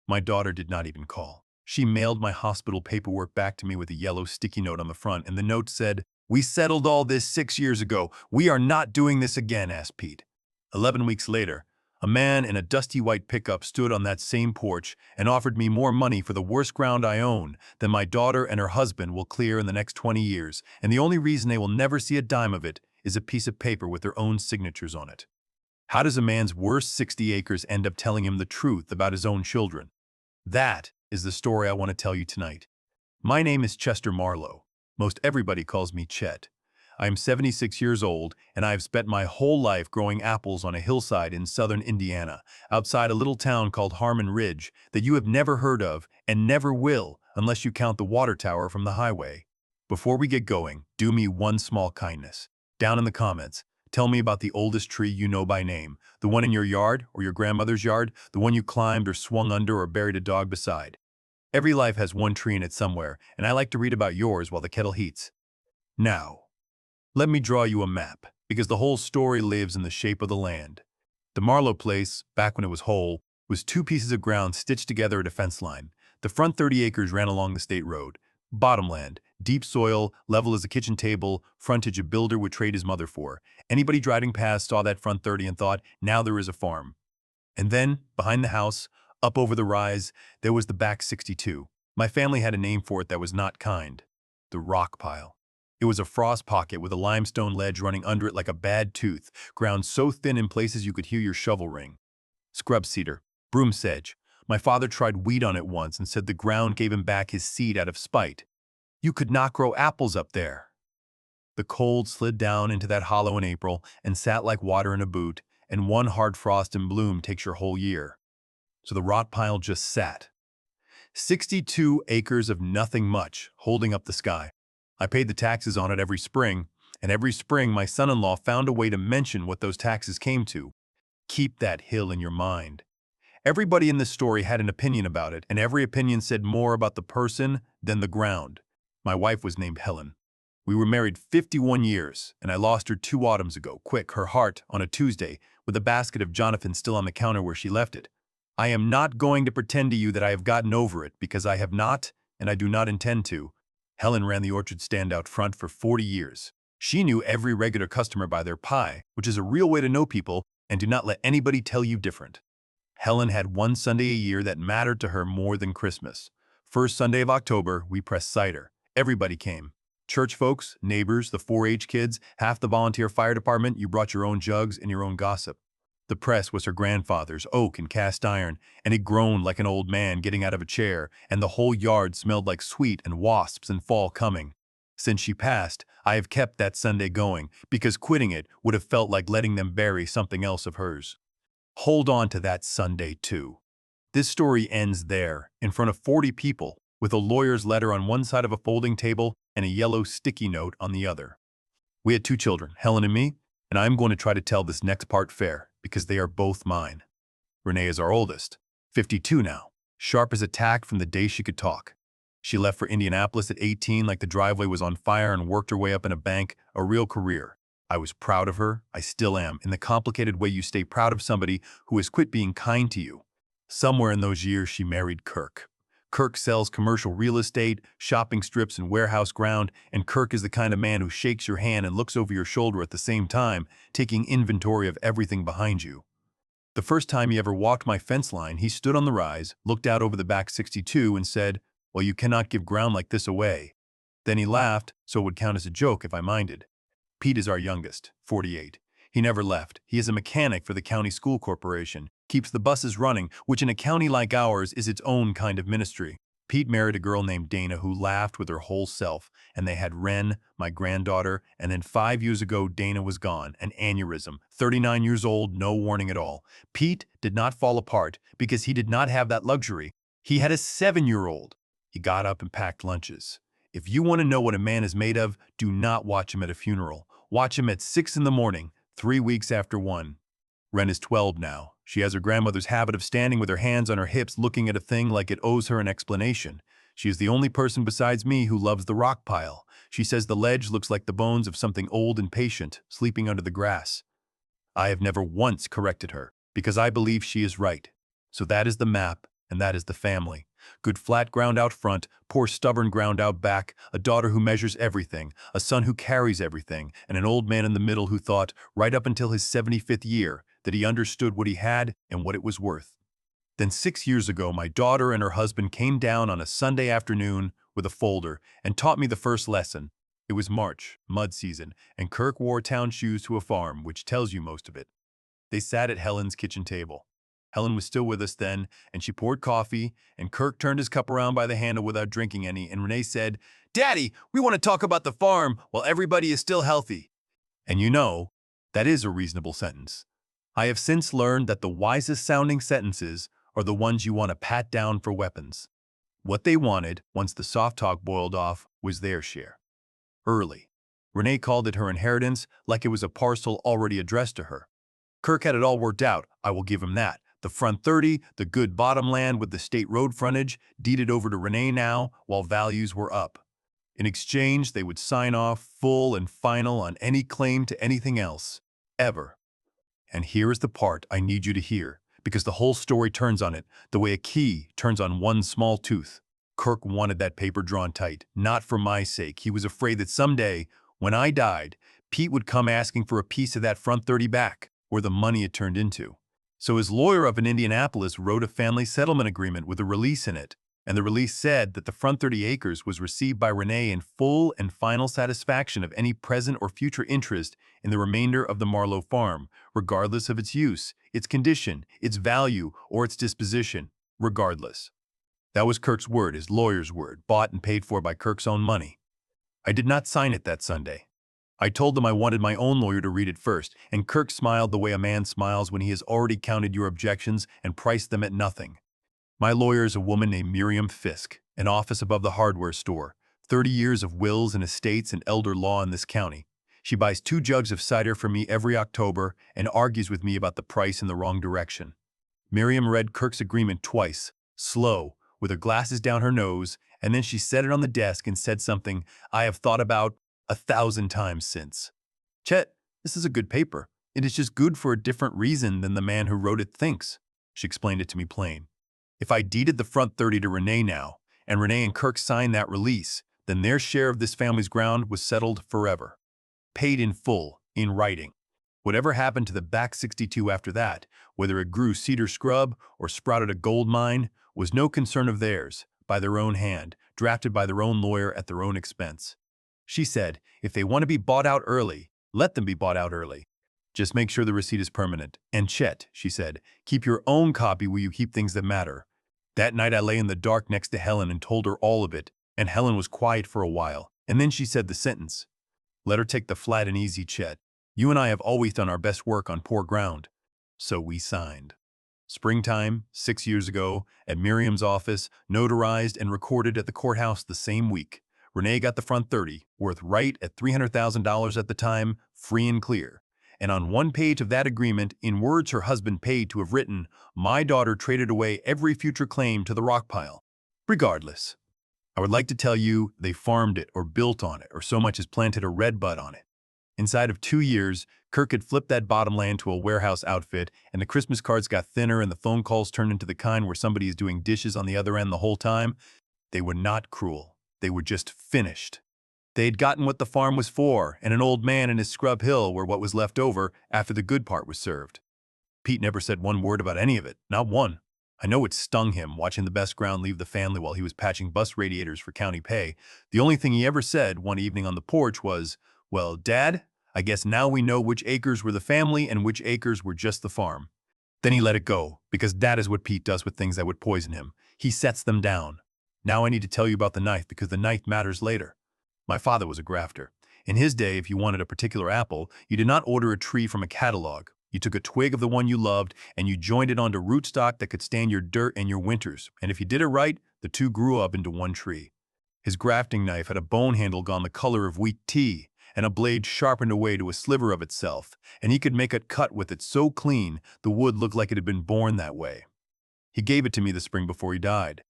My daughter did not even call. She mailed my hospital paperwork back to me with a yellow sticky note on the front, and the note said, "We settled all this 6 years ago. We are not doing this again," asked Pete. 11 weeks later, a man in a dusty white pickup stood on that same porch and offered me more money for the worst ground I own than my daughter and her husband will clear in the next 20 years, and the only reason they will never see a dime of it is a piece of paper with their own signatures on it. How does a man's worst 60 acres end up telling him the truth about his own children? That is the story I want to tell you tonight. My name is Chester Marlow. Most everybody calls me Chet. I am 76 years old, and I have spent my whole life growing apples on a hillside in southern Indiana, outside a little town called Harmon Ridge that you have never heard of and never will unless you count the water tower from the highway. Before we get going, do me one small kindness. Down in the comments, tell me about the oldest tree you know by name, the one in your yard or your grandmother's yard, the one you climbed or swung under or buried a dog beside. Every life has one tree in it somewhere, and I like to read about yours while the kettle heats. Now, let me draw you a map, because the whole story lives in the shape of the land. The Marlow place, back when it was whole, was two pieces of ground stitched together at a fence line. The front 30 acres ran along the state road. Bottomland, deep soil, level as a kitchen table, frontage a builder would trade his mother for. Anybody driving past saw that front 30 and thought, now there is a farm. And then, behind the house, up over the rise, there was the back 62. My family had a name for it that was not kind. The rock pile. It was a frost pocket with a limestone ledge running under it like a bad tooth, ground so thin in places you could hear your shovel ring. Scrub cedar, broom sedge. My father tried wheat on it once and said the ground gave him back his seed out of spite. You could not grow apples up there. The cold slid down into that hollow in April and sat like water in a boot, and one hard frost in bloom takes your whole year. So the rot pile just sat. 62 acres of nothing much, holding up the sky. I paid the taxes on it every spring, and every spring my son-in-law found a way to mention what those taxes came to. Keep that hill in your mind. Everybody in this story had an opinion about it, and every opinion said more about the person than the ground. My wife was named Helen. We were married 51 years, and I lost her 2 autumns ago, quick, her heart, on a Tuesday, with a basket of Jonathan still on the counter where she left it. I am not going to pretend to you that I have gotten over it, because I have not, and I do not intend to. Helen ran the orchard stand out front for 40 years. She knew every regular customer by their pie, which is a real way to know people, and do not let anybody tell you different. Helen had one Sunday a year that mattered to her more than Christmas. First Sunday of October, we pressed cider. Everybody came. Church folks, neighbors, the 4-H kids, half the volunteer fire department. You brought your own jugs and your own gossip. The press was her grandfather's, oak and cast iron, and he groaned like an old man getting out of a chair, and the whole yard smelled like sweet and wasps and fall coming. Since she passed, I have kept that Sunday going, because quitting it would have felt like letting them bury something else of hers. Hold on to that Sunday, too. This story ends there, in front of 40 people, with a lawyer's letter on one side of a folding table and a yellow sticky note on the other. We had 2 children, Helen and me, and I'm going to try to tell this next part fair, because they are both mine. Renee is our oldest, 52 now, sharp as a tack from the day she could talk. She left for Indianapolis at 18 like the driveway was on fire and worked her way up in a bank, a real career. I was proud of her, I still am, in the complicated way you stay proud of somebody who has quit being kind to you. Somewhere in those years she married Kirk. Kirk sells commercial real estate, shopping strips and warehouse ground, and Kirk is the kind of man who shakes your hand and looks over your shoulder at the same time, taking inventory of everything behind you. The first time he ever walked my fence line, he stood on the rise, looked out over the back 62 and said, "Well, you cannot give ground like this away." Then he laughed, so it would count as a joke if I minded. Pete is our youngest, 48. He never left. He is a mechanic for the county school corporation, keeps the buses running, which in a county like ours is its own kind of ministry. Pete married a girl named Dana who laughed with her whole self, and they had Wren, my granddaughter, and then 5 years ago Dana was gone, an aneurysm, 39 years old, no warning at all. Pete did not fall apart because he did not have that luxury. He had a 7-year-old. He got up and packed lunches. If you want to know what a man is made of, do not watch him at a funeral. Watch him at 6 in the morning, 3 weeks after 1. Wren is 12 now. She has her grandmother's habit of standing with her hands on her hips looking at a thing like it owes her an explanation. She is the only person besides me who loves the rock pile. She says the ledge looks like the bones of something old and patient, sleeping under the grass. I have never once corrected her, because I believe she is right. So that is the map, And that is the family. Good flat ground out front, poor stubborn ground out back, a daughter who measures everything, a son who carries everything, and an old man in the middle who thought, right up until his 75th year, that he understood what he had and what it was worth. Then 6 years ago, my daughter and her husband came down on a Sunday afternoon with a folder and taught me the first lesson. It was March, mud season, and Kirk wore town shoes to a farm, which tells you most of it. They sat at Helen's kitchen table. Helen was still with us then, and she poured coffee, and Kirk turned his cup around by the handle without drinking any, and Renee said, "Daddy, we want to talk about the farm while everybody is still healthy." And you know, that is a reasonable sentence. I have since learned that the wisest sounding sentences are the ones you want to pat down for weapons. What they wanted, once the soft talk boiled off, was their share. Early. Renee called it her inheritance like it was a parcel already addressed to her. Kirk had it all worked out, I will give him that. The front 30, the good bottom land with the state road frontage, deeded over to Renee now while values were up. In exchange, they would sign off full and final on any claim to anything else, ever. And here is the part I need you to hear, because the whole story turns on it, the way a key turns on one small tooth. Kirk wanted that paper drawn tight, not for my sake. He was afraid that someday, when I died, Pete would come asking for a piece of that front 30 back, or the money it turned into. So his lawyer up in Indianapolis wrote a family settlement agreement with a release in it, and the release said that the front 30 acres was received by Renee in full and final satisfaction of any present or future interest in the remainder of the Marlow farm, regardless of its use, its condition, its value, or its disposition, regardless. That was Kirk's word, his lawyer's word, bought and paid for by Kirk's own money. I did not sign it that Sunday. I told them I wanted my own lawyer to read it first, and Kirk smiled the way a man smiles when he has already counted your objections and priced them at nothing. My lawyer is a woman named Miriam Fisk, an office above the hardware store, 30 years of wills and estates and elder law in this county. She buys 2 jugs of cider for me every October and argues with me about the price in the wrong direction. Miriam read Kirk's agreement twice, slow, with her glasses down her nose, and then she set it on the desk and said something I have thought about 1,000 times since. "Chet, this is a good paper. It is just good for a different reason than the man who wrote it thinks." She explained it to me plain. If I deeded the front 30 to Renee now, and Renee and Kirk signed that release, then their share of this family's ground was settled forever. Paid in full, in writing. Whatever happened to the back 62 after that, whether it grew cedar scrub or sprouted a gold mine, was no concern of theirs, by their own hand, drafted by their own lawyer at their own expense. She said, if they want to be bought out early, let them be bought out early. Just make sure the receipt is permanent. And Chet, she said, keep your own copy where you keep things that matter. That night I lay in the dark next to Helen and told her all of it, and Helen was quiet for a while, and then she said the sentence. Let her take the flat and easy, Chet. You and I have always done our best work on poor ground. So we signed. Springtime, 6 years ago, at Miriam's office, notarized and recorded at the courthouse the same week. Renee got the front 30, worth right at $300,000 at the time, free and clear. And on one page of that agreement, in words her husband paid to have written, my daughter traded away every future claim to the rock pile. Regardless, I would like to tell you they farmed it or built on it or so much as planted a red bud on it. Inside of 2 years, Kirk had flipped that bottom land to a warehouse outfit, and the Christmas cards got thinner and the phone calls turned into the kind where somebody is doing dishes on the other end the whole time. They were not cruel. They were just finished. They had gotten what the farm was for, and an old man and his scrub hill were what was left over after the good part was served. Pete never said one word about any of it, not one. I know it stung him watching the best ground leave the family while he was patching bus radiators for county pay. The only thing he ever said one evening on the porch was, well, Dad, I guess now we know which acres were the family and which acres were just the farm. Then he let it go, because that is what Pete does with things that would poison him. He sets them down. Now I need to tell you about the knife, because the knife matters later. My father was a grafter. In his day, if you wanted a particular apple, you did not order a tree from a catalog. You took a twig of the one you loved, and you joined it onto rootstock that could stand your dirt and your winters. And if you did it right, the two grew up into one tree. His grafting knife had a bone handle gone the color of wheat tea, and a blade sharpened away to a sliver of itself, and he could make a cut with it so clean the wood looked like it had been born that way. He gave it to me the spring before he died.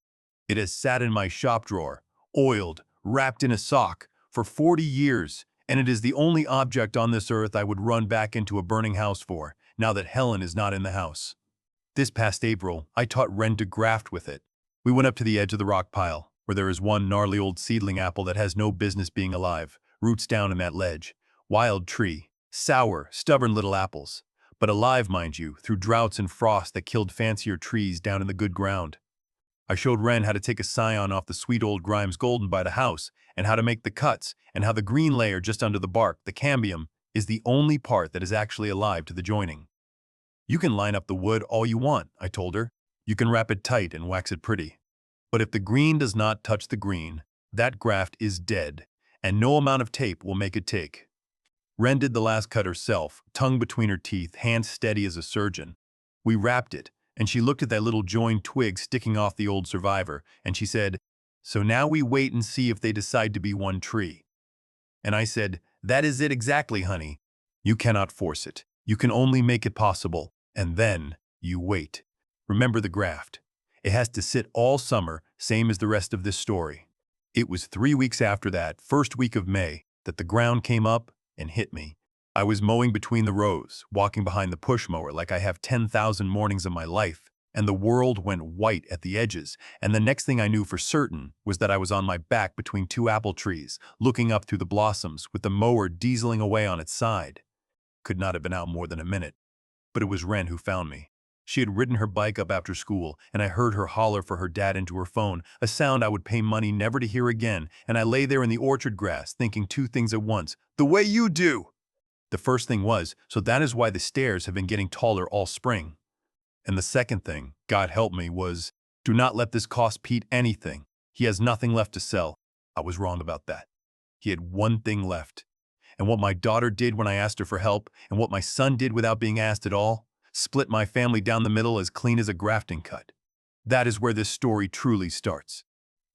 It has sat in my shop drawer, oiled, wrapped in a sock, for 40 years, and it is the only object on this earth I would run back into a burning house for, now that Helen is not in the house. This past April, I taught Ren to graft with it. We went up to the edge of the rock pile, where there is one gnarly old seedling apple that has no business being alive, roots down in that ledge. Wild tree, sour, stubborn little apples. But alive, mind you, through droughts and frost that killed fancier trees down in the good ground. I showed Ren how to take a scion off the sweet old Grimes Golden by the house, and how to make the cuts, and how the green layer just under the bark, the cambium, is the only part that is actually alive to the joining. You can line up the wood all you want, I told her. You can wrap it tight and wax it pretty. But if the green does not touch the green, that graft is dead, and no amount of tape will make it take. Ren did the last cut herself, tongue between her teeth, hands steady as a surgeon. We wrapped it, and she looked at that little joined twig sticking off the old survivor, and she said, "So now we wait and see if they decide to be one tree." And I said, "That is it exactly, honey. You cannot force it. You can only make it possible, and then you wait. Remember the graft. It has to sit all summer, same as the rest of this story." It was 3 weeks after that, first week of May, that the ground came up and hit me. I was mowing between the rows, walking behind the push mower like I have 10,000 mornings of my life, and the world went white at the edges, and the next thing I knew for certain was that I was on my back between two apple trees, looking up through the blossoms with the mower dieseling away on its side. Could not have been out more than a minute. But it was Ren who found me. She had ridden her bike up after school, and I heard her holler for her dad into her phone, a sound I would pay money never to hear again, and I lay there in the orchard grass thinking two things at once, the way you do. The first thing was, so that is why the stairs have been getting taller all spring. And the second thing, God help me, was, do not let this cost Pete anything. He has nothing left to sell. I was wrong about that. He had one thing left. And what my daughter did when I asked her for help, and what my son did without being asked at all, split my family down the middle as clean as a grafting cut. That is where this story truly starts.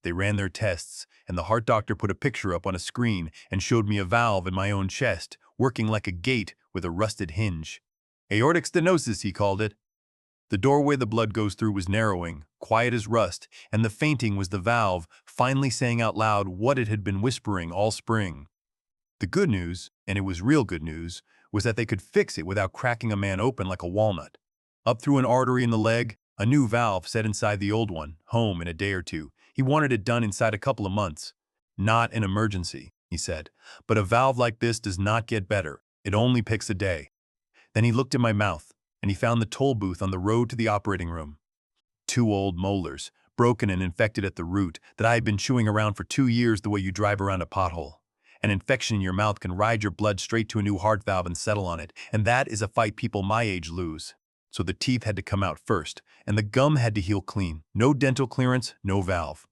They ran their tests, and the heart doctor put a picture up on a screen and showed me a valve in my own chest, working like a gate with a rusted hinge. Aortic stenosis, he called it. The doorway the blood goes through was narrowing, quiet as rust, and the fainting was the valve finally saying out loud what it had been whispering all spring. The good news, and it was real good news, was that they could fix it without cracking a man open like a walnut. Up through an artery in the leg, a new valve set inside the old one, home in a day or two. He wanted it done inside a couple of months. Not an emergency, he said, but a valve like this does not get better. It only picks a day. Then he looked at my mouth, and he found the toll booth on the road to the operating room. 2 old molars, broken and infected at the root, that I had been chewing around for 2 years the way you drive around a pothole. An infection in your mouth can ride your blood straight to a new heart valve and settle on it, and that is a fight people my age lose. So the teeth had to come out first, and the gum had to heal clean. No dental clearance, no valve.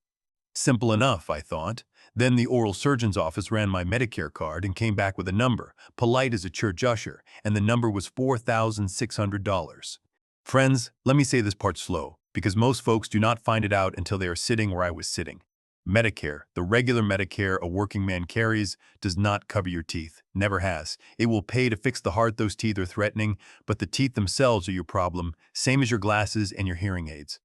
Simple enough, I thought. Then the oral surgeon's office ran my Medicare card and came back with a number, polite as a church usher, and the number was $4,600. Friends, let me say this part slow, because most folks do not find it out until they are sitting where I was sitting. Medicare, the regular Medicare a working man carries, does not cover your teeth. Never has. It will pay to fix the heart those teeth are threatening, but the teeth themselves are your problem, same as your glasses and your hearing aids.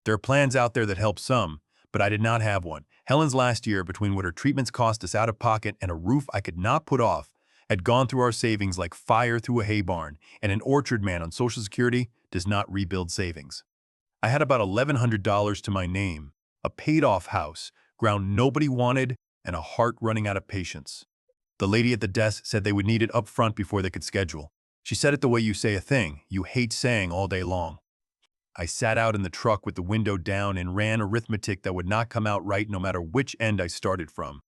There are plans out there that help some, but I did not have one. Helen's last year, between what her treatments cost us out of pocket and a roof I could not put off, had gone through our savings like fire through a hay barn, and an orchard man on Social Security does not rebuild savings. I had about $1,100 to my name, a paid-off house, ground nobody wanted, and a heart running out of patience. The lady at the desk said they would need it up front before they could schedule. She said it the way you say a thing you hate saying all day long. I sat out in the truck with the window down and ran arithmetic that would not come out right no matter which end I started from.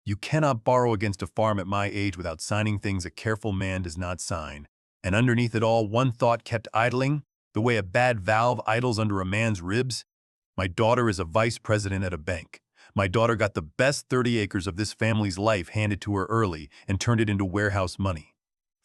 You cannot borrow against a farm at my age without signing things a careful man does not sign. And underneath it all, one thought kept idling, the way a bad valve idles under a man's ribs. My daughter is a vice president at a bank. My daughter got the best 30 acres of this family's life handed to her early and turned it into warehouse money.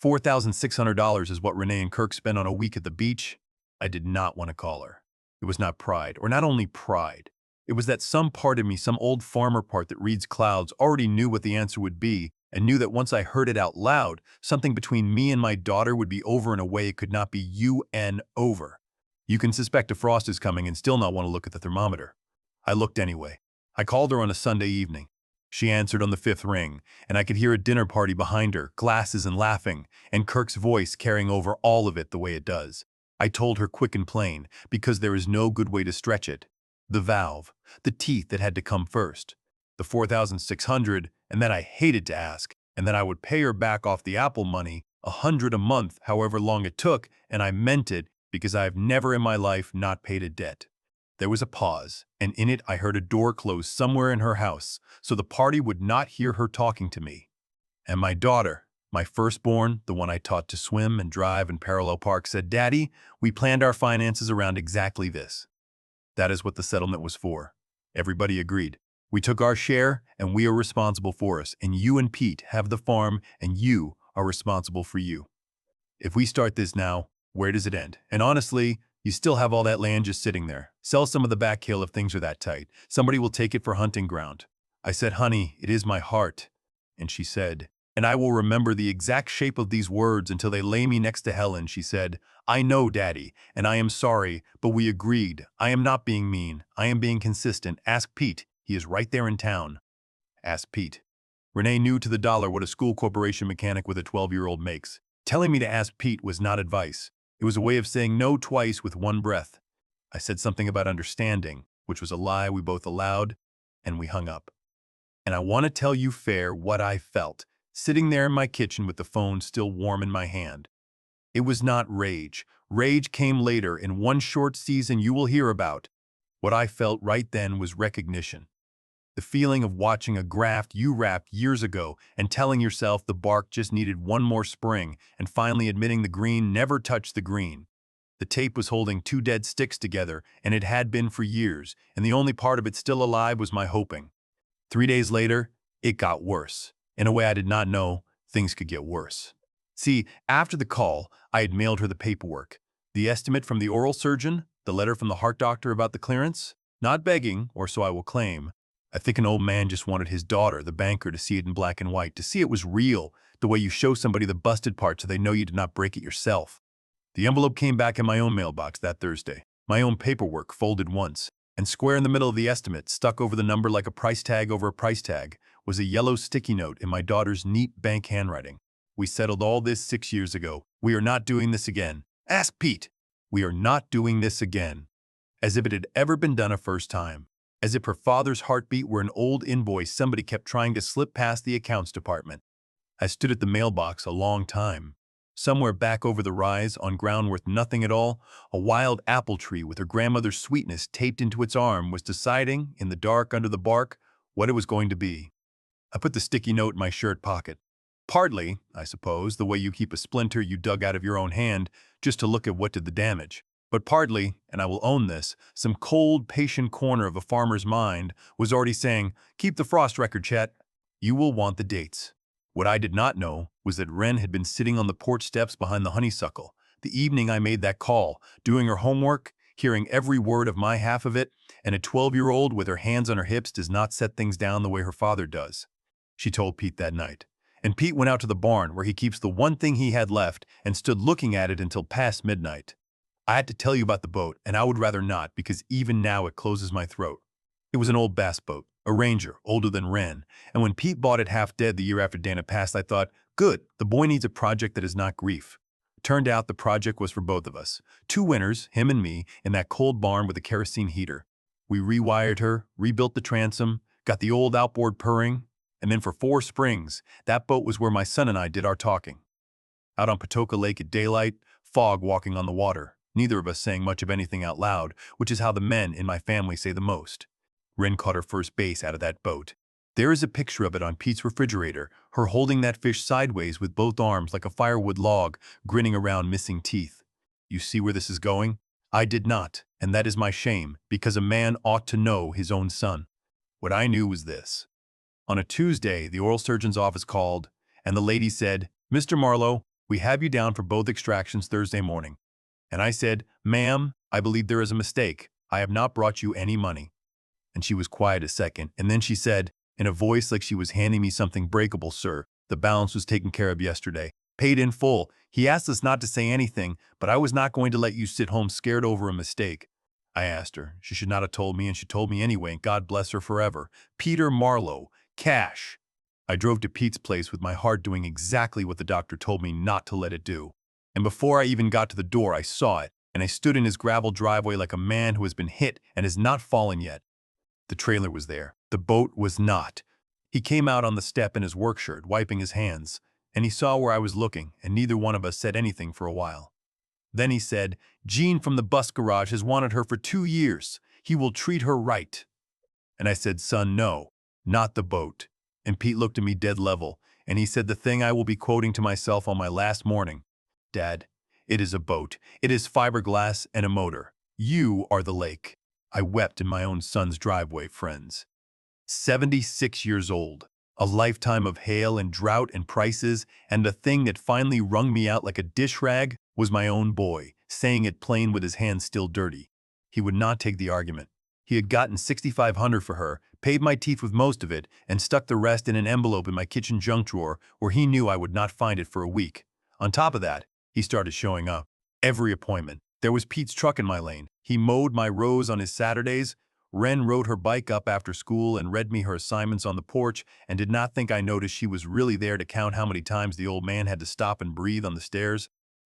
$4,600 is what Renee and Kirk spent on a week at the beach. I did not want to call her. It was not pride, or not only pride. It was that some part of me, some old farmer part that reads clouds, already knew what the answer would be and knew that once I heard it out loud, something between me and my daughter would be over in a way it could not be UN over. You can suspect a frost is coming and still not want to look at the thermometer. I looked anyway. I called her on a Sunday evening. She answered on the 5th ring, and I could hear a dinner party behind her, glasses and laughing, and Kirk's voice carrying over all of it the way it does. I told her quick and plain, because there is no good way to stretch it. The valve, the teeth that had to come first. The 4,600, and then I hated to ask, and then I would pay her back off the Apple money, 100 a month, however long it took, and I meant it because I have never in my life not paid a debt. There was a pause, and in it I heard a door close somewhere in her house, so the party would not hear her talking to me. And my daughter, my firstborn, the one I taught to swim and drive and parallel park, said, "Daddy, we planned our finances around exactly this." That is what the settlement was for. Everybody agreed. We took our share, and we are responsible for us, and you and Pete have the farm, and you are responsible for you. If we start this now, where does it end? And honestly, you still have all that land just sitting there. Sell some of the back hill if things are that tight. Somebody will take it for hunting ground. I said, "Honey, it is my heart." And she said, "And I will remember the exact shape of these words until they lay me next to Helen." She said, "I know, Daddy, and I am sorry, but we agreed. I am not being mean. I am being consistent. Ask Pete. He is right there in town." Ask Pete. Renee knew to the dollar what a school corporation mechanic with a 12-year-old makes. Telling me to ask Pete was not advice. It was a way of saying no twice with one breath. I said something about understanding, which was a lie we both allowed, and we hung up. And I want to tell you fair what I felt, sitting there in my kitchen with the phone still warm in my hand. It was not rage. Rage came later in one short season you will hear about. What I felt right then was recognition. The feeling of watching a graft you wrapped years ago and telling yourself the bark just needed one more spring and finally admitting the green never touched the green. The tape was holding two dead sticks together, and it had been for years, and the only part of it still alive was my hoping. 3 days later, it got worse. In a way I did not know things could get worse. See, after the call, I had mailed her the paperwork. The estimate from the oral surgeon, the letter from the heart doctor about the clearance. Not begging, or so I will claim. I think an old man just wanted his daughter, the banker, to see it in black and white, to see it was real, the way you show somebody the busted part so they know you did not break it yourself. The envelope came back in my own mailbox that Thursday, my own paperwork folded once, and square in the middle of the estimate, stuck over the number like a price tag over a price tag, was a yellow sticky note in my daughter's neat bank handwriting. "We settled all this 6 years ago. We are not doing this again. Ask Pete. We are not doing this again." As if it had ever been done a first time. As if her father's heartbeat were an old invoice somebody kept trying to slip past the accounts department. I stood at the mailbox a long time. Somewhere back over the rise, on ground worth nothing at all, a wild apple tree with her grandmother's sweetness taped into its arm was deciding, in the dark under the bark, what it was going to be. I put the sticky note in my shirt pocket. Partly, I suppose, the way you keep a splinter you dug out of your own hand just to look at what did the damage. But partly, and I will own this, some cold, patient corner of a farmer's mind was already saying, "Keep the frost record, Chet. You will want the dates." What I did not know was that Wren had been sitting on the porch steps behind the honeysuckle, the evening I made that call, doing her homework, hearing every word of my half of it, and a 12-year-old with her hands on her hips does not set things down the way her father does. She told Pete that night. And Pete went out to the barn where he keeps the one thing he had left and stood looking at it until past midnight. I had to tell you about the boat, and I would rather not because even now it closes my throat. It was an old bass boat, a Ranger, older than Wren, and when Pete bought it half dead the year after Dana passed, I thought, good, the boy needs a project that is not grief. Turned out the project was for both of us. 2 winters, him and me, in that cold barn with a kerosene heater. We rewired her, rebuilt the transom, got the old outboard purring, and then for 4 springs, that boat was where my son and I did our talking. Out on Patoka Lake at daylight, fog walking on the water, neither of us saying much of anything out loud, which is how the men in my family say the most. Wren caught her first base out of that boat. There is a picture of it on Pete's refrigerator, her holding that fish sideways with both arms like a firewood log, grinning around missing teeth. You see where this is going? I did not, and that is my shame, because a man ought to know his own son. What I knew was this. On a Tuesday, the oral surgeon's office called, and the lady said, "Mr. Marlow, we have you down for both extractions Thursday morning." And I said, "Ma'am, I believe there is a mistake. I have not brought you any money." And she was quiet a second, and then she said, in a voice like she was handing me something breakable, "Sir, the balance was taken care of yesterday. Paid in full. He asked us not to say anything, but I was not going to let you sit home scared over a mistake." I asked her. She should not have told me, and she told me anyway, and God bless her forever. Peter Marlow. Cash. I drove to Pete's place with my heart doing exactly what the doctor told me not to let it do. And before I even got to the door, I saw it. and I stood in his gravel driveway like a man who has been hit and has not fallen yet. The trailer was there. The boat was not. He came out on the step in his work shirt, wiping his hands, and he saw where I was looking, and neither one of us said anything for a while. Then he said, "Jean from the bus garage has wanted her for 2 years. He will treat her right." And I said, "Son, no, not the boat." And Pete looked at me dead level, and he said the thing I will be quoting to myself on my last morning. "Dad, it is a boat. It is fiberglass and a motor. You are the lake." I wept in my own son's driveway, friends. 76 years old, a lifetime of hail and drought and prices, and the thing that finally wrung me out like a dish rag was my own boy, saying it plain with his hands still dirty. He would not take the argument. He had gotten $6,500 for her, paid my teeth with most of it, and stuck the rest in an envelope in my kitchen junk drawer where he knew I would not find it for a week. On top of that, he started showing up. Every appointment. There was Pete's truck in my lane. He mowed my rows on his Saturdays. Wren rode her bike up after school and read me her assignments on the porch and did not think I noticed she was really there to count how many times the old man had to stop and breathe on the stairs.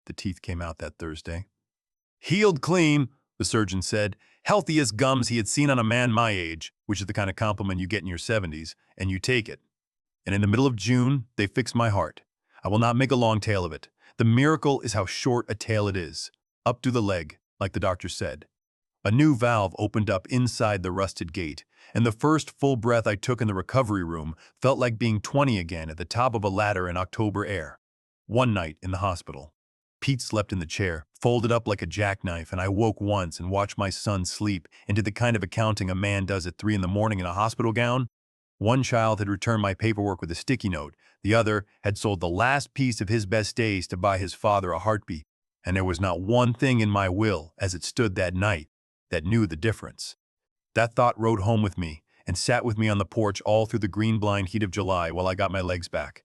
The teeth came out that Thursday. "Healed clean," the surgeon said. Healthy as gums he had seen on a man my age, which is the kind of compliment you get in your 70s, and you take it. And in the middle of June, they fixed my heart. I will not make a long tale of it. The miracle is how short a tale it is. Up to the leg, like the doctor said. A new valve opened up inside the rusted gate, and the first full breath I took in the recovery room felt like being 20 again at the top of a ladder in October air. One night in the hospital, Pete slept in the chair, folded up like a jackknife, and I woke once and watched my son sleep into the kind of accounting a man does at 3 in the morning in a hospital gown. One child had returned my paperwork with a sticky note. The other had sold the last piece of his best days to buy his father a heartbeat. And there was not one thing in my will, as it stood that night, that knew the difference. That thought rode home with me and sat with me on the porch all through the green blind heat of July while I got my legs back.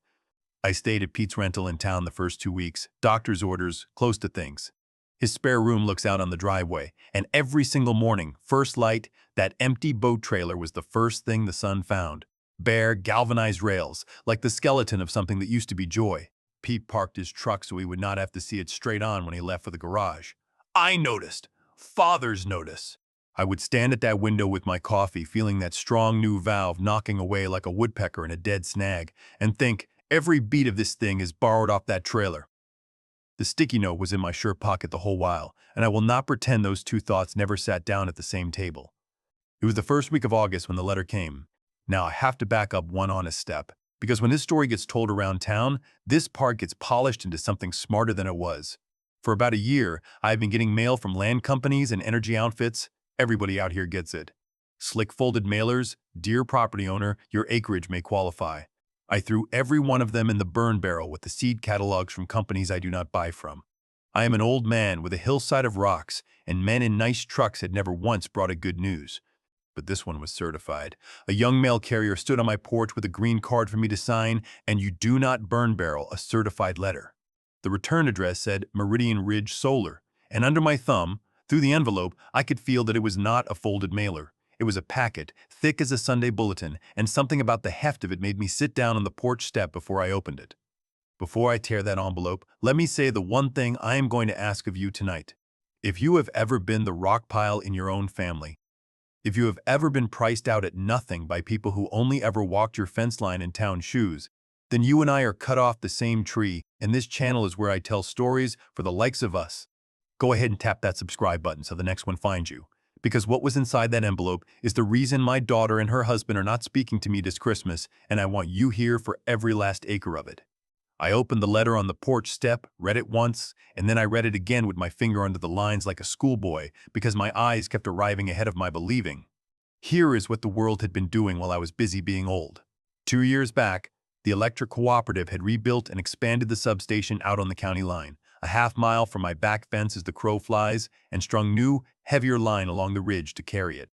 I stayed at Pete's rental in town the first 2 weeks, doctor's orders, close to things. His spare room looks out on the driveway, and every single morning, first light, that empty boat trailer was the first thing the sun found. Bare, galvanized rails, like the skeleton of something that used to be joy. Pete parked his truck so he would not have to see it straight on when he left for the garage. I noticed. Fathers notice. I would stand at that window with my coffee, feeling that strong new valve knocking away like a woodpecker in a dead snag, and think, every beat of this thing is borrowed off that trailer. The sticky note was in my shirt pocket the whole while, and I will not pretend those two thoughts never sat down at the same table. It was the first week of August when the letter came. Now I have to back up one honest step, because when this story gets told around town, this part gets polished into something smarter than it was. For about a year, I have been getting mail from land companies and energy outfits. Everybody out here gets it. Slick folded mailers, "Dear property owner, your acreage may qualify." I threw every one of them in the burn barrel with the seed catalogs from companies I do not buy from. I am an old man with a hillside of rocks, and men in nice trucks had never once brought a good news. But this one was certified. A young mail carrier stood on my porch with a green card for me to sign, and you do not burn barrel a certified letter. The return address said Meridian Ridge Solar, and under my thumb, through the envelope, I could feel that it was not a folded mailer. It was a packet, thick as a Sunday bulletin, and something about the heft of it made me sit down on the porch step before I opened it. Before I tear that envelope, let me say the one thing I am going to ask of you tonight. If you have ever been the rock pile in your own family, if you have ever been priced out at nothing by people who only ever walked your fence line in town shoes, then you and I are cut off the same tree, and this channel is where I tell stories for the likes of us. Go ahead and tap that subscribe button so the next one finds you. Because what was inside that envelope is the reason my daughter and her husband are not speaking to me this Christmas, and I want you here for every last acre of it. I opened the letter on the porch step, read it once, and then I read it again with my finger under the lines like a schoolboy because my eyes kept arriving ahead of my believing. Here is what the world had been doing while I was busy being old. 2 years back, the electric cooperative had rebuilt and expanded the substation out on the county line, a half-mile from my back fence as the crow flies, and strung new, heavier line along the ridge to carry it.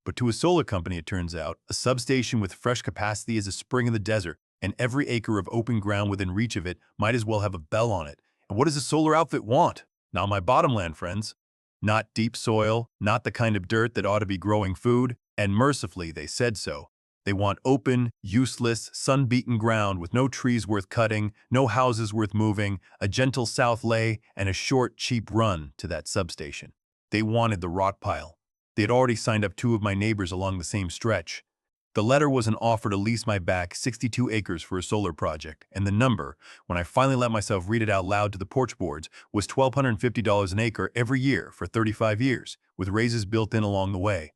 But to a solar company, it turns out, a substation with fresh capacity is a spring in the desert, and every acre of open ground within reach of it might as well have a bell on it. And what does a solar outfit want? Not my bottomland, friends. Not deep soil, not the kind of dirt that ought to be growing food, and mercifully they said so. They want open, useless, sun-beaten ground with no trees worth cutting, no houses worth moving, a gentle south lay, and a short, cheap run to that substation. They wanted the rot pile. They had already signed up 2 of my neighbors along the same stretch. The letter was an offer to lease my back 62 acres for a solar project, and the number, when I finally let myself read it out loud to the porch boards, was $1,250 an acre every year for 35 years, with raises built in along the way.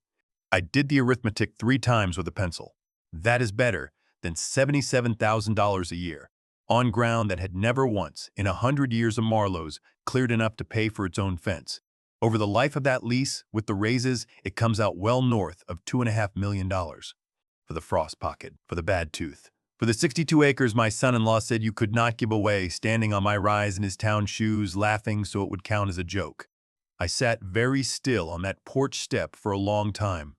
I did the arithmetic 3 times with a pencil. That is better than $77,000 a year, on ground that had never once, in 100 years of Marlow's, cleared enough to pay for its own fence. Over the life of that lease, with the raises, it comes out well north of $2.5 million. For the frost pocket, for the bad tooth. For the 62 acres my son-in-law said you could not give away, standing on my rise in his town shoes, laughing so it would count as a joke. I sat very still on that porch step for a long time.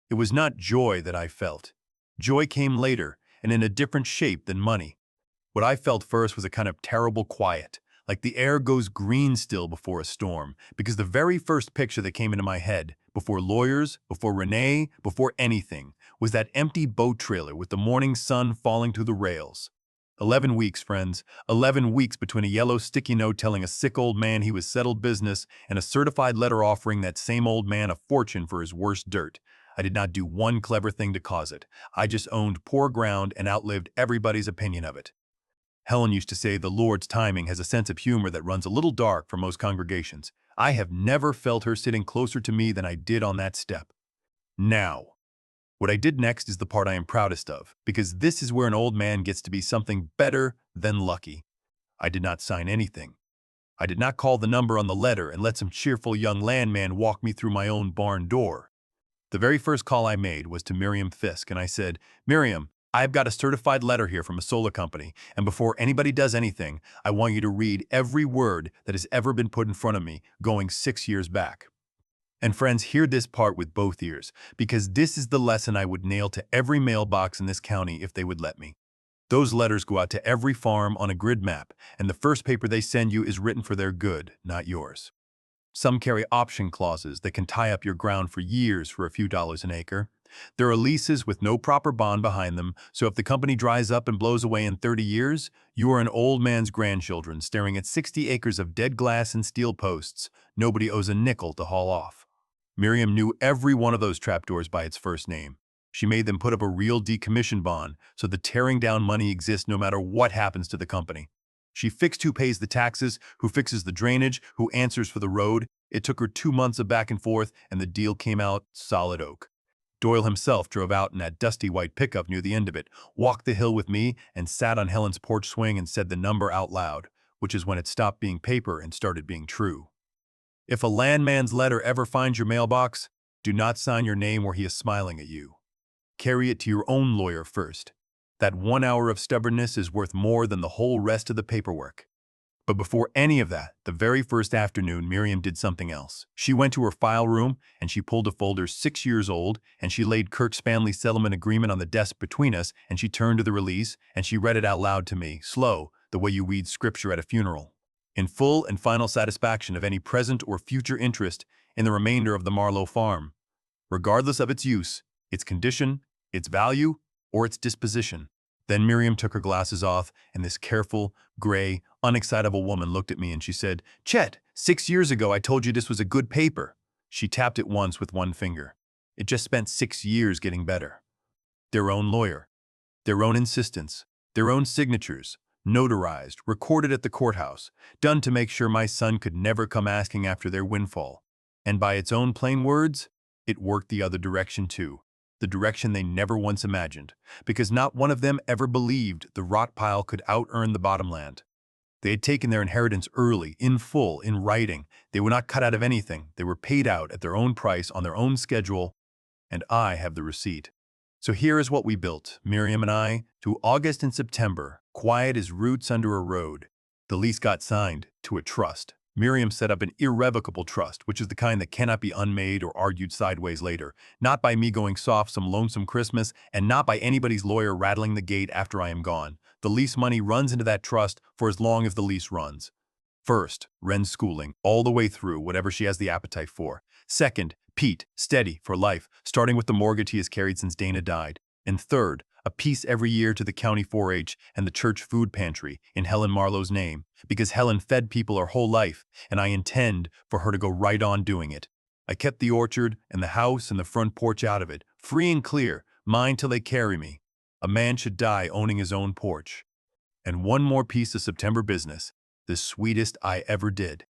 It was not joy that I felt. Joy came later, and in a different shape than money. What I felt first was a kind of terrible quiet, like the air goes green still before a storm, because the very first picture that came into my head, before lawyers, before Renee, before anything, was that empty boat trailer with the morning sun falling through the rails. 11 weeks, friends, 11 weeks between a yellow sticky note telling a sick old man he was settled business and a certified letter offering that same old man a fortune for his worst dirt. I did not do one clever thing to cause it. I just owned poor ground and outlived everybody's opinion of it. Helen used to say the Lord's timing has a sense of humor that runs a little dark for most congregations. I have never felt her sitting closer to me than I did on that step. Now, what I did next is the part I am proudest of, because this is where an old man gets to be something better than lucky. I did not sign anything. I did not call the number on the letter and let some cheerful young landman walk me through my own barn door. The very first call I made was to Miriam Fisk, and I said, "Miriam, I've got a certified letter here from a solar company, and before anybody does anything, I want you to read every word that has ever been put in front of me, going 6 years back." And friends, hear this part with both ears, because this is the lesson I would nail to every mailbox in this county if they would let me. Those letters go out to every farm on a grid map, and the first paper they send you is written for their good, not yours. Some carry option clauses that can tie up your ground for years for a few dollars an acre. There are leases with no proper bond behind them, so if the company dries up and blows away in 30 years, you are an old man's grandchildren staring at 60 acres of dead glass and steel posts. Nobody owes a nickel to haul off. Miriam knew every one of those trapdoors by its first name. She made them put up a real decommission bond, so the tearing down money exists no matter what happens to the company. She fixed who pays the taxes, who fixes the drainage, who answers for the road. It took her 2 months of back and forth, and the deal came out solid oak. Doyle himself drove out in that dusty white pickup near the end of it, walked the hill with me, and sat on Helen's porch swing and said the number out loud, which is when it stopped being paper and started being true. If a landman's letter ever finds your mailbox, do not sign your name where he is smiling at you. Carry it to your own lawyer first. That 1 hour of stubbornness is worth more than the whole rest of the paperwork. But before any of that, the very first afternoon, Miriam did something else. She went to her file room, and she pulled a folder 6 years old, and she laid Kirk's family settlement agreement on the desk between us, and she turned to the release, and she read it out loud to me, slow, the way you read scripture at a funeral, in full and final satisfaction of any present or future interest in the remainder of the Marlow farm, regardless of its use, its condition, its value, or its disposition. Then Miriam took her glasses off, and this careful, gray, unexcitable woman looked at me and she said, "Chet, 6 years ago I told you this was a good paper." She tapped it once with one finger. It just spent 6 years getting better. Their own lawyer, their own insistence, their own signatures, notarized, recorded at the courthouse, done to make sure my son could never come asking after their windfall. And by its own plain words, it worked the other direction too. The direction they never once imagined, because not one of them ever believed the rot pile could out-earn the bottomland. They had taken their inheritance early, in full, in writing. They were not cut out of anything. They were paid out at their own price, on their own schedule, and I have the receipt. So here is what we built, Miriam and I, through August and September, quiet as roots under a road. The lease got signed to a trust. Miriam set up an irrevocable trust, which is the kind that cannot be unmade or argued sideways later, not by me going soft some lonesome Christmas, and not by anybody's lawyer rattling the gate after I am gone. The lease money runs into that trust for as long as the lease runs. First, Wren's schooling, all the way through, whatever she has the appetite for. Second, Pete, steady for life, starting with the mortgage he has carried since Dana died. And third, a piece every year to the county 4-H and the church food pantry in Helen Marlow's name, because Helen fed people her whole life, and I intend for her to go right on doing it. I kept the orchard and the house and the front porch out of it, free and clear, mine till they carry me. A man should die owning his own porch. And one more piece of September business, the sweetest I ever did.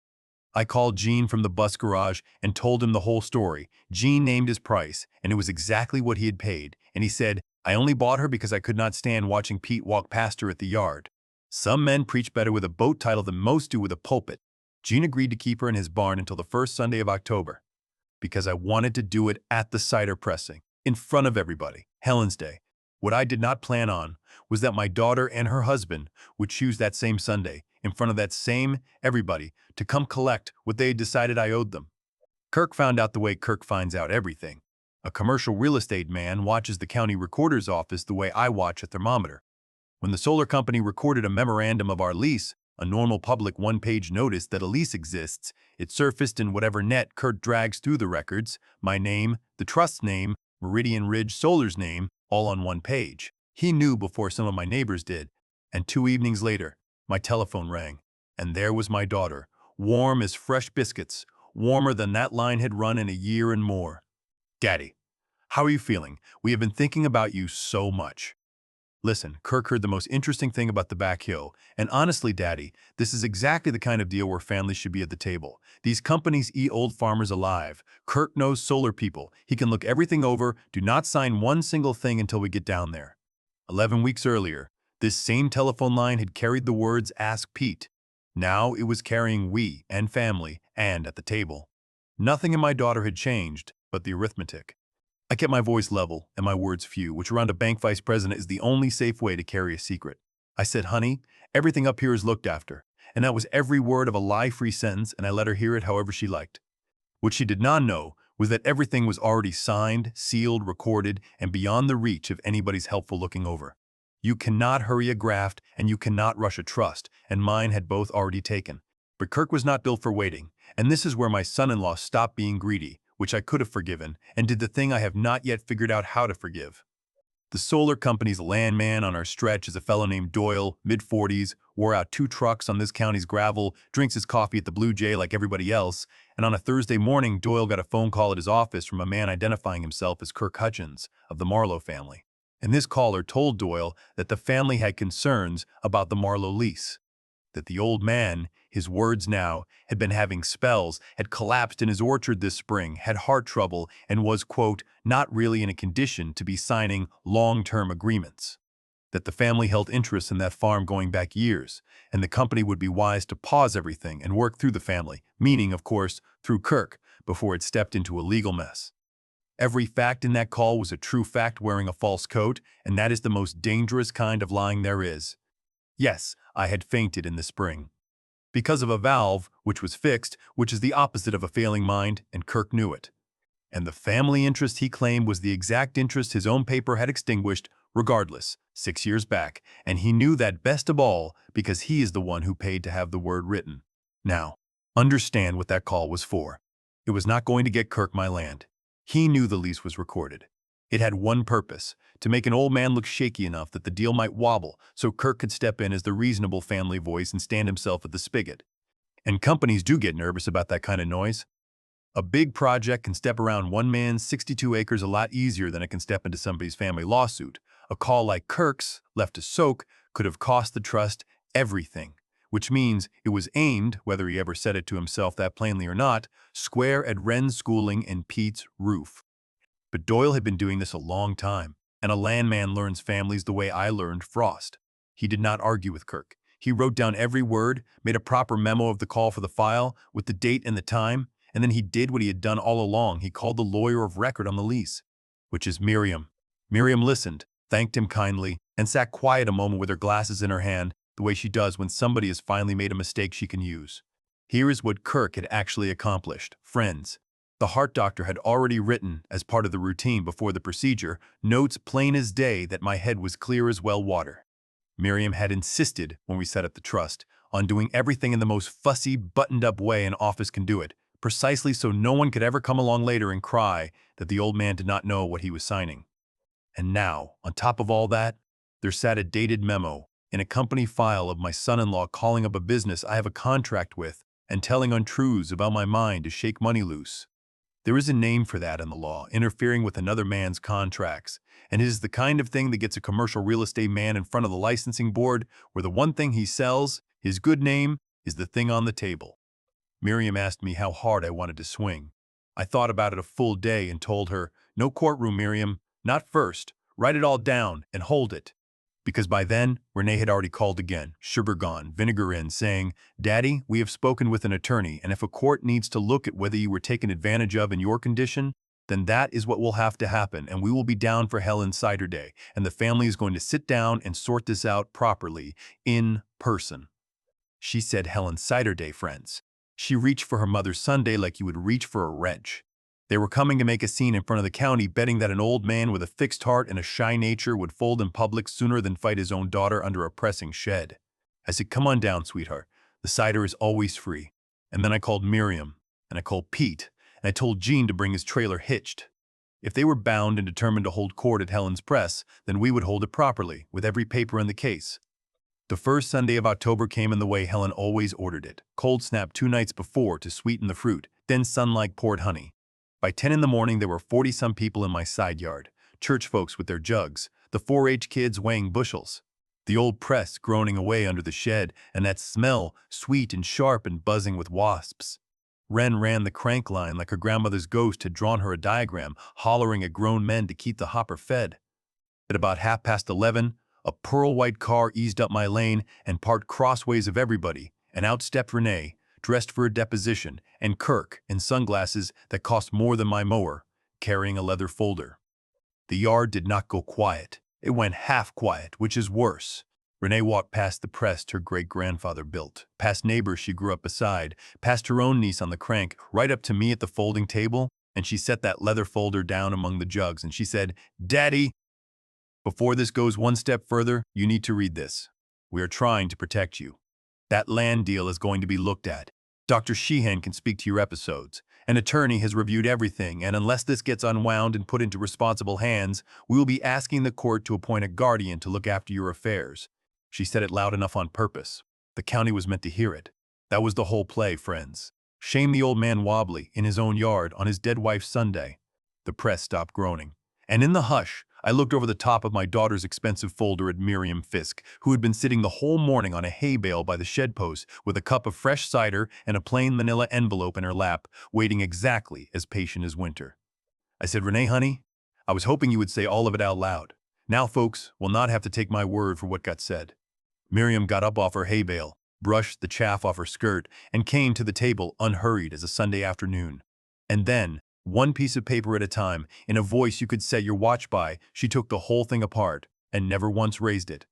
I called Gene from the bus garage and told him the whole story. Gene named his price, and it was exactly what he had paid, and he said, I only bought her because I could not stand watching Pete walk past her at the yard. Some men preach better with a boat title than most do with a pulpit. Gene agreed to keep her in his barn until the first Sunday of October, because I wanted to do it at the cider pressing, in front of everybody, Helen's Day. What I did not plan on was that my daughter and her husband would choose that same Sunday, in front of that same everybody, to come collect what they had decided I owed them. Kirk found out the way Kirk finds out everything. A commercial real estate man watches the county recorder's office the way I watch a thermometer. When the solar company recorded a memorandum of our lease, a normal public one-page notice that a lease exists, it surfaced in whatever net Kirk drags through the records, my name, the trust's name, Meridian Ridge Solar's name, all on one page. He knew before some of my neighbors did, and 2 evenings later, my telephone rang, and there was my daughter, warm as fresh biscuits, warmer than that line had run in a year and more. Daddy, how are you feeling? We have been thinking about you so much. Listen, Kirk heard the most interesting thing about the back hill, and honestly, Daddy, this is exactly the kind of deal where families should be at the table. These companies eat old farmers alive. Kirk knows solar people. He can look everything over. Do not sign one single thing until we get down there. 11 weeks earlier, this same telephone line had carried the words Ask Pete. Now it was carrying we and family and at the table. Nothing in my daughter had changed but the arithmetic. I kept my voice level and my words few, which around a bank vice president is the only safe way to carry a secret. I said, honey, everything up here is looked after. And that was every word of a lie-free sentence, and I let her hear it however she liked. What she did not know was that everything was already signed, sealed, recorded, and beyond the reach of anybody's helpful looking over. You cannot hurry a graft, and you cannot rush a trust, and mine had both already taken. But Kirk was not built for waiting, and this is where my son-in-law stopped being greedy, which I could have forgiven, and did the thing I have not yet figured out how to forgive. The solar company's landman on our stretch is a fellow named Doyle, mid-40s, wore out 2 trucks on this county's gravel, drinks his coffee at the Blue Jay like everybody else, and on a Thursday morning, Doyle got a phone call at his office from a man identifying himself as Kirk Hutchins of the Marlow family. And this caller told Doyle that the family had concerns about the Marlow lease, that the old man, his words now, had been having spells, had collapsed in his orchard this spring, had heart trouble, and was, quote, not really in a condition to be signing long-term agreements. That the family held interests in that farm going back years, and the company would be wise to pause everything and work through the family, meaning, of course, through Kirk, before it stepped into a legal mess. Every fact in that call was a true fact wearing a false coat, and that is the most dangerous kind of lying there is. Yes, I had fainted in the spring. Because of a valve, which was fixed, which is the opposite of a failing mind, and Kirk knew it. And the family interest he claimed was the exact interest his own paper had extinguished, regardless, 6 years back, and he knew that best of all because he is the one who paid to have the word written. Now, understand what that call was for. It was not going to get Kirk my land. He knew the lease was recorded. It had one purpose, to make an old man look shaky enough that the deal might wobble so Kirk could step in as the reasonable family voice and stand himself at the spigot. And companies do get nervous about that kind of noise. A big project can step around one man's 62 acres a lot easier than it can step into somebody's family lawsuit. A call like Kirk's, left to soak, could have cost the trust everything, which means it was aimed, whether he ever said it to himself that plainly or not, square at Wren's schooling and Pete's roof. But Doyle had been doing this a long time, and a landman learns families the way I learned frost. He did not argue with Kirk. He wrote down every word, made a proper memo of the call for the file, with the date and the time, and then he did what he had done all along. He called the lawyer of record on the lease, which is Miriam. Miriam listened, thanked him kindly, and sat quiet a moment with her glasses in her hand, the way she does when somebody has finally made a mistake she can use. Here is what Kirk had actually accomplished. Friends. The heart doctor had already written, as part of the routine before the procedure, notes plain as day that my head was clear as well water. Miriam had insisted, when we set up the trust, on doing everything in the most fussy, buttoned-up way an office can do it, precisely so no one could ever come along later and cry that the old man did not know what he was signing. And now, on top of all that, there sat a dated memo in a company file of my son-in-law calling up a business I have a contract with and telling untruths about my mind to shake money loose. There is a name for that in the law, interfering with another man's contracts, and it is the kind of thing that gets a commercial real estate man in front of the licensing board where the one thing he sells, his good name, is the thing on the table. Miriam asked me how hard I wanted to swing. I thought about it a full day and told her, "No courtroom, Miriam, not first. Write it all down and hold it." Because by then, Renee had already called again, sugar gone, vinegar in, saying, "Daddy, we have spoken with an attorney, and if a court needs to look at whether you were taken advantage of in your condition, then that is what will have to happen, and we will be down for Helen Cider Day, and the family is going to sit down and sort this out properly, in person." She said Helen Cider Day, friends. She reached for her mother's Sunday like you would reach for a wrench. They were coming to make a scene in front of the county, betting that an old man with a fixed heart and a shy nature would fold in public sooner than fight his own daughter under a pressing shed. I said, "Come on down, sweetheart. The cider is always free." And then I called Miriam, and I called Pete, and I told Gene to bring his trailer hitched. If they were bound and determined to hold court at Helen's press, then we would hold it properly, with every paper in the case. The first Sunday of October came in the way Helen always ordered it. Cold snap 2 nights before to sweeten the fruit, then sun-like poured honey. By 10 in the morning, there were 40-some people in my side yard, church folks with their jugs, the 4-H kids weighing bushels, the old press groaning away under the shed, and that smell, sweet and sharp and buzzing with wasps. Wren ran the crank line like her grandmother's ghost had drawn her a diagram, hollering at grown men to keep the hopper fed. At about 11:30, a pearl-white car eased up my lane and parked crossways of everybody, and out stepped Renee, dressed for a deposition, and Kirk, in sunglasses that cost more than my mower, carrying a leather folder. The yard did not go quiet. It went half quiet, which is worse. Renee walked past the press her great-grandfather built, past neighbors she grew up beside, past her own niece on the crank, right up to me at the folding table, and she set that leather folder down among the jugs, and she said, "Daddy, before this goes one step further, you need to read this. We are trying to protect you. That land deal is going to be looked at. Dr. Sheehan can speak to your episodes. An attorney has reviewed everything, and unless this gets unwound and put into responsible hands, we will be asking the court to appoint a guardian to look after your affairs." She said it loud enough on purpose. The county was meant to hear it. That was the whole play, friends. Shame the old man wobbly, in his own yard, on his dead wife's Sunday. The press stopped groaning. And in the hush, I looked over the top of my daughter's expensive folder at Miriam Fisk, who had been sitting the whole morning on a hay bale by the shed post with a cup of fresh cider and a plain manila envelope in her lap, waiting exactly as patient as winter. I said, "Renee, honey, I was hoping you would say all of it out loud. Now folks will not have to take my word for what got said." Miriam got up off her hay bale, brushed the chaff off her skirt, and came to the table unhurried as a Sunday afternoon. And then, one piece of paper at a time, in a voice you could set your watch by, she took the whole thing apart and never once raised it.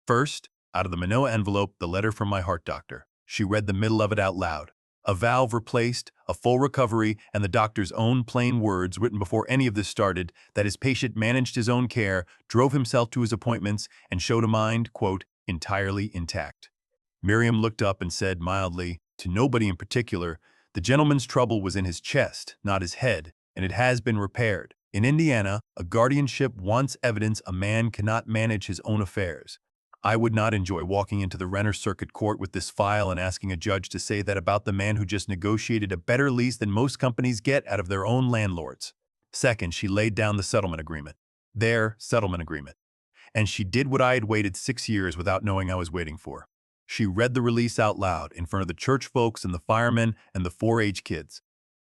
First, out of the manila envelope, the letter from my heart doctor. She read the middle of it out loud. A valve replaced, a full recovery, and the doctor's own plain words written before any of this started, that his patient managed his own care, drove himself to his appointments, and showed a mind, quote, entirely intact. Miriam looked up and said mildly, to nobody in particular, "The gentleman's trouble was in his chest, not his head, and it has been repaired. In Indiana, a guardianship wants evidence a man cannot manage his own affairs. I would not enjoy walking into the Renner Circuit Court with this file and asking a judge to say that about the man who just negotiated a better lease than most companies get out of their own landlords." Second, she laid down the settlement agreement. Their settlement agreement. And she did what I had waited 6 years without knowing I was waiting for. She read the release out loud in front of the church folks and the firemen and the 4-H kids,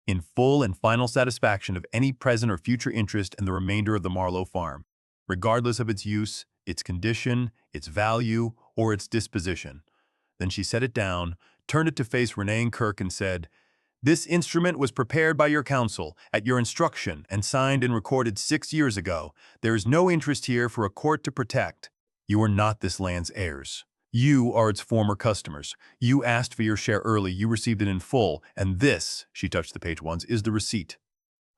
in full and final satisfaction of any present or future interest in the remainder of the Marlow farm, regardless of its use, its condition, its value, or its disposition. Then she set it down, turned it to face Renee and Kirk, and said, "This instrument was prepared by your counsel, at your instruction, and signed and recorded 6 years ago. There is no interest here for a court to protect. You are not this land's heirs. You are its former customers. You asked for your share early, you received it in full, and this," she touched the page once, "is the receipt."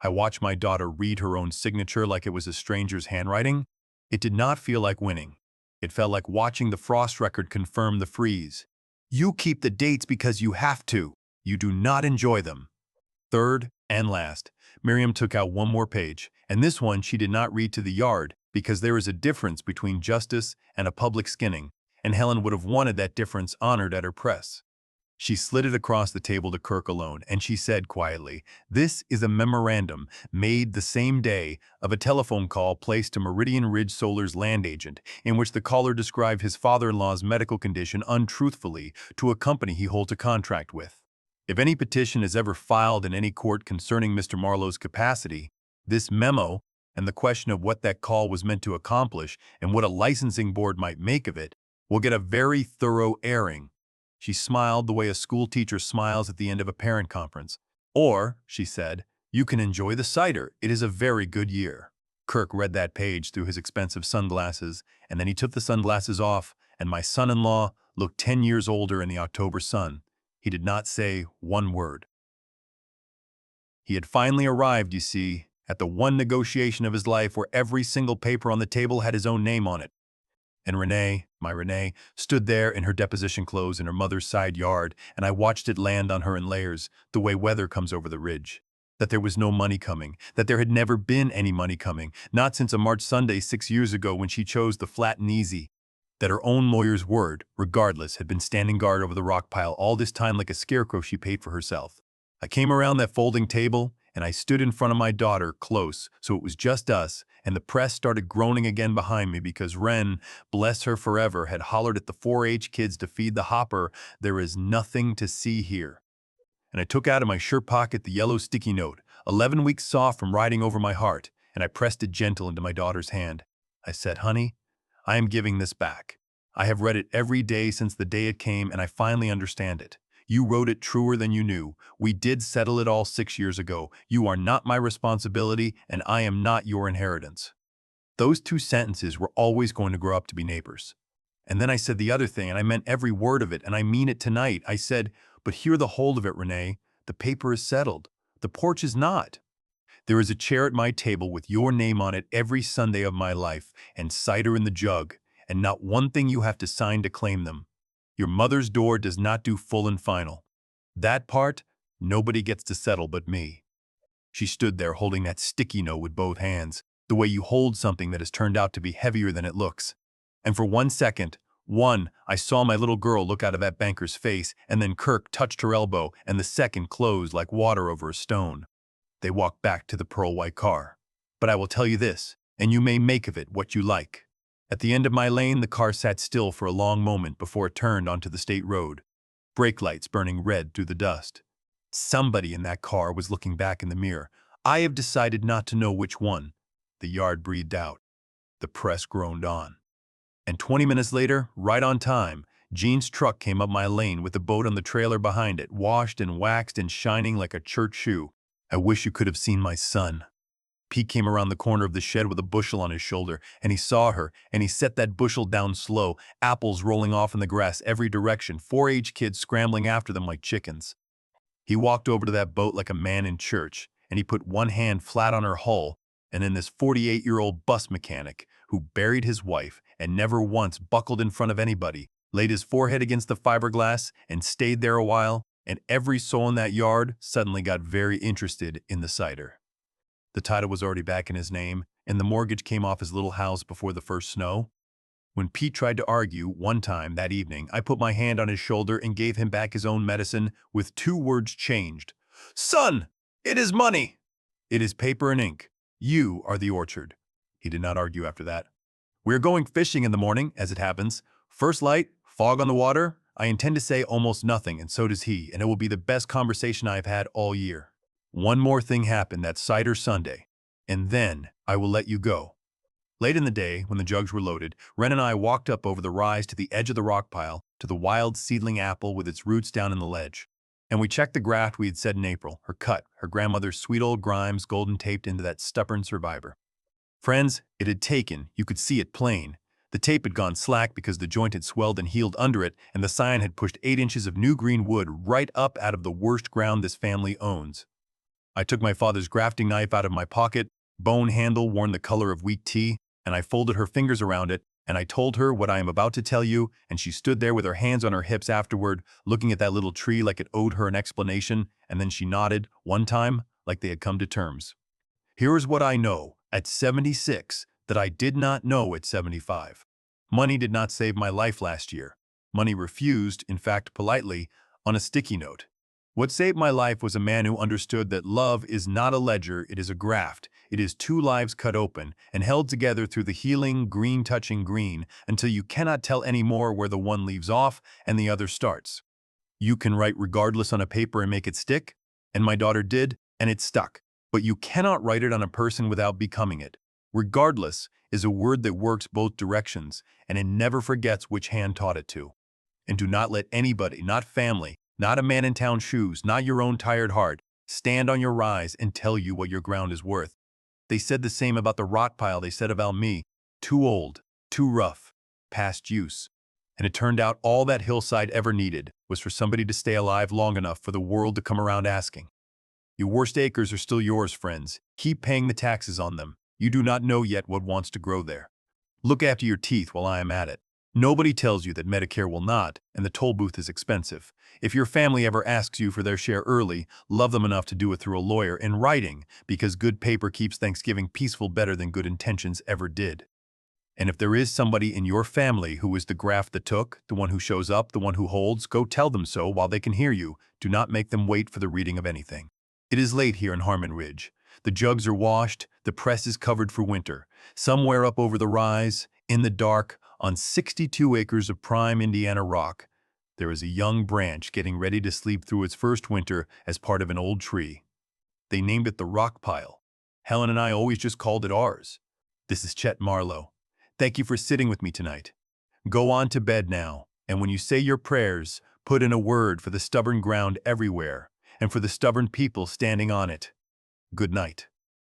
I watched my daughter read her own signature like it was a stranger's handwriting. It did not feel like winning. It felt like watching the frost record confirm the freeze. You keep the dates because you have to. You do not enjoy them. Third and last, Miriam took out one more page, and this one she did not read to the yard. because there is a difference between justice and a public skinning, and Helen would have wanted that difference honored at her press. She slid it across the table to Kirk alone, and she said quietly, "This is a memorandum made the same day of a telephone call placed to Meridian Ridge Solar's land agent, in which the caller described his father-in-law's medical condition untruthfully to a company he holds a contract with. If any petition is ever filed in any court concerning Mr. Marlow's capacity, this memo, and the question of what that call was meant to accomplish and what a licensing board might make of it, will get a very thorough airing." She smiled the way a school teacher smiles at the end of a parent conference. "Or," she said, "you can enjoy the cider. It is a very good year." Kirk read that page through his expensive sunglasses, and then he took the sunglasses off, and my son-in-law looked 10 years older in the October sun. He did not say one word. He had finally arrived, you see, at the one negotiation of his life where every single paper on the table had his own name on it. And Renee, my Renee, stood there in her deposition clothes in her mother's side yard, and I watched it land on her in layers, the way weather comes over the ridge. That there was no money coming, that there had never been any money coming, not since a March Sunday 6 years ago when she chose the flat and easy. That her own lawyer's word, regardless, had been standing guard over the rock pile all this time like a scarecrow she paid for herself. I came around that folding table, and I stood in front of my daughter, close, so it was just us, and the press started groaning again behind me because Wren, bless her forever, had hollered at the 4-H kids to feed the hopper, "There is nothing to see here." And I took out of my shirt pocket the yellow sticky note, 11 weeks soft from riding over my heart, and I pressed it gentle into my daughter's hand. I said, "Honey, I am giving this back. I have read it every day since the day it came, and I finally understand it. You wrote it truer than you knew. We did settle it all 6 years ago. You are not my responsibility, and I am not your inheritance." Those two sentences were always going to grow up to be neighbors. And then I said the other thing, and I meant every word of it, and I mean it tonight. I said, "But hear the whole of it, Renee. The paper is settled. The porch is not. There is a chair at my table with your name on it every Sunday of my life, and cider in the jug, and not one thing you have to sign to claim them. Your mother's door does not do full and final. That part, nobody gets to settle but me." She stood there holding that sticky note with both hands, the way you hold something that has turned out to be heavier than it looks. And for 1 second, I saw my little girl look out of that banker's face, and then Kirk touched her elbow, and the second closed like water over a stone. They walked back to the pearl-white car. But I will tell you this, and you may make of it what you like. At the end of my lane, the car sat still for a long moment before it turned onto the state road, brake lights burning red through the dust. Somebody in that car was looking back in the mirror. I have decided not to know which one. The yard breathed out. The press groaned on. And 20 minutes later, right on time, Jean's truck came up my lane with the boat on the trailer behind it, washed and waxed and shining like a church shoe. I wish you could have seen my son. Pete came around the corner of the shed with a bushel on his shoulder, and he saw her, and he set that bushel down slow, apples rolling off in the grass every direction, 4-H kids scrambling after them like chickens. He walked over to that boat like a man in church, and he put one hand flat on her hull, and then this 48-year-old bus mechanic, who buried his wife and never once buckled in front of anybody, laid his forehead against the fiberglass and stayed there a while, and every soul in that yard suddenly got very interested in the cider. The title was already back in his name, and the mortgage came off his little house before the first snow. When Pete tried to argue one time that evening, I put my hand on his shoulder and gave him back his own medicine with 2 words changed. "Son, it is money. It is paper and ink. You are the orchard." He did not argue after that. "We are going fishing in the morning, as it happens. First light, fog on the water. I intend to say almost nothing, and so does he, and it will be the best conversation I have had all year. One more thing happened that cider Sunday, and then I will let you go." Late in the day, when the jugs were loaded, Wren and I walked up over the rise to the edge of the rock pile, to the wild seedling apple with its roots down in the ledge. And we checked the graft we had set in April, her cut, her grandmother's sweet old Grimes golden taped into that stubborn survivor. Friends, it had taken, you could see it plain. The tape had gone slack because the joint had swelled and healed under it, and the scion had pushed 8 inches of new green wood right up out of the worst ground this family owns. I took my father's grafting knife out of my pocket, bone handle worn the color of weak tea, and I folded her fingers around it, and I told her what I am about to tell you, and she stood there with her hands on her hips afterward, looking at that little tree like it owed her an explanation, and then she nodded, one time, like they had come to terms. "Here is what I know. At 76, that I did not know at 75. Money did not save my life last year. Money refused, in fact politely, on a sticky note. What saved my life was a man who understood that love is not a ledger, it is a graft. It is two lives cut open and held together through the healing, green touching green until you cannot tell anymore where the one leaves off and the other starts. You can write regardless on a paper and make it stick, and my daughter did, and it stuck. But you cannot write it on a person without becoming it. Regardless is a word that works both directions, and it never forgets which hand taught it to. And do not let anybody, not family, not a man in town shoes, not your own tired heart, stand on your rise and tell you what your ground is worth. They said the same about the rock pile they said about me. Too old, too rough, past use. And it turned out all that hillside ever needed was for somebody to stay alive long enough for the world to come around asking. Your worst acres are still yours, friends. Keep paying the taxes on them. You do not know yet what wants to grow there. Look after your teeth while I am at it. Nobody tells you that Medicare will not, and the toll booth is expensive. If your family ever asks you for their share early, love them enough to do it through a lawyer in writing, because good paper keeps Thanksgiving peaceful better than good intentions ever did. And if there is somebody in your family who is the graft that took, the one who shows up, the one who holds, go tell them so while they can hear you. Do not make them wait for the reading of anything. It is late here in Harmon Ridge. The jugs are washed, the press is covered for winter. Somewhere up over the rise, in the dark, on 62 acres of prime Indiana rock, there is a young branch getting ready to sleep through its first winter as part of an old tree. They named it the rock pile. Helen and I always just called it ours. This is Chet Marlow. Thank you for sitting with me tonight. Go on to bed now, and when you say your prayers, put in a word for the stubborn ground everywhere and for the stubborn people standing on it. Good night.